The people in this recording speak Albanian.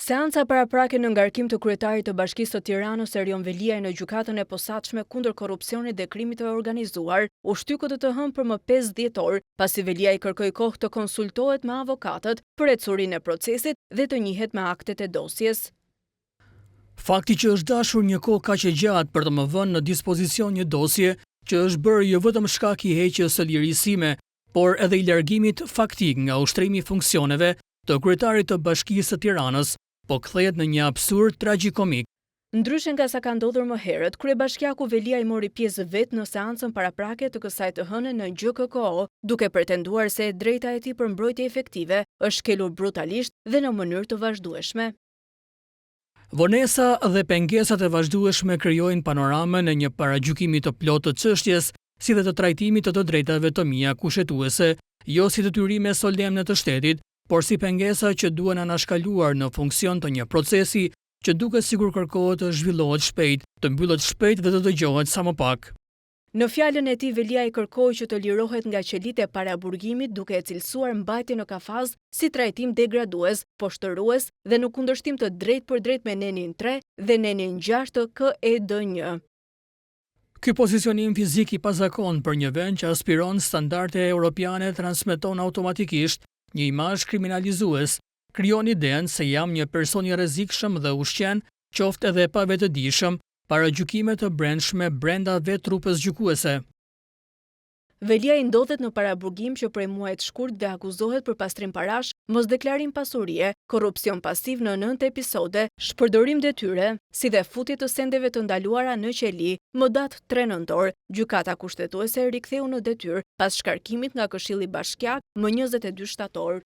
Seanca paraprake në ngarkim të kryetarit të Bashkisë së Tiranës Erion Veliaj në gjykatën e posaçme kundër korrupsionit dhe krimit të organizuar, u shtyku të hënë për më 5 dhjetor, pasi Veliaj kërkoi kohë të konsultohet me avokatët për ecurinë e procesit dhe të njihet me aktet e dosjes. Fakti që është dashur një kohë kaq e gjatë për të më vënë në dispozicion një dosje që është bërë jo vetëm shkak i heqjes së lirisime, por edhe i largimit faktik nga ushtrimi i funksioneve të kryetarit të Bashkisë së Tiranës, po kthehet në një absurd tragjikomik. Ndryshe nga sa ka ndodhur më herët, kryebashkiaku Veliaj mori pjesë vetë në seancën paraprake të kësaj të hënën në GKKO, duke pretenduar se e drejta e tij për mbrojtje efektive është kelur brutalisht dhe në mënyrë të vazhdueshme. Vonesa dhe pengesat e vazhdueshme krijojnë panoramën e një paragjykimi të plotë të çështjes, si dhe të trajtimit të drejtave të mia kushtetuese, jo si detyrime solemne të shtetit, por si pengesa që duhen anashkaluar në funksion të një procesi që duket sikur kërkohet të zhvillohet shpejt, të mbyllet shpejt dhe të dëgjohet sa më pak. Në fjalën e tij Veliaj kërkoi që të lirohet nga qelitë e paraburgimit duke e cilësuar mbajtjen në kafaz si trajtim degradues, poshtërues dhe në kundërshtim të drejtë për drejtë me nenin 3 dhe nenin 6 të KED1. Ky pozicionim fizik i pazakon për një vend që aspiron standarde europiane transmeton automatikisht një imazh kriminalizues, krijon idenë se jam një person i rrezikshëm dhe ushqen, qoftë edhe pa vetëdijshëm, para gjykime të brendshme brenda vetë trupës gjykuese. Veliaj ndodhet në paraburgim që prej muajit shkurt dhe akuzohet për pastrim parash, mosdeklarim pasurie, korrupsion pasiv në 9 episode, shpërdorim detyre, si dhe futje të sendeve të ndaluara në qeli. Më datë 3 nëntor, gjykata kushtetuese riktheu në detyrë pas shkarkimit nga Këshilli Bashkiak më 22 shtator.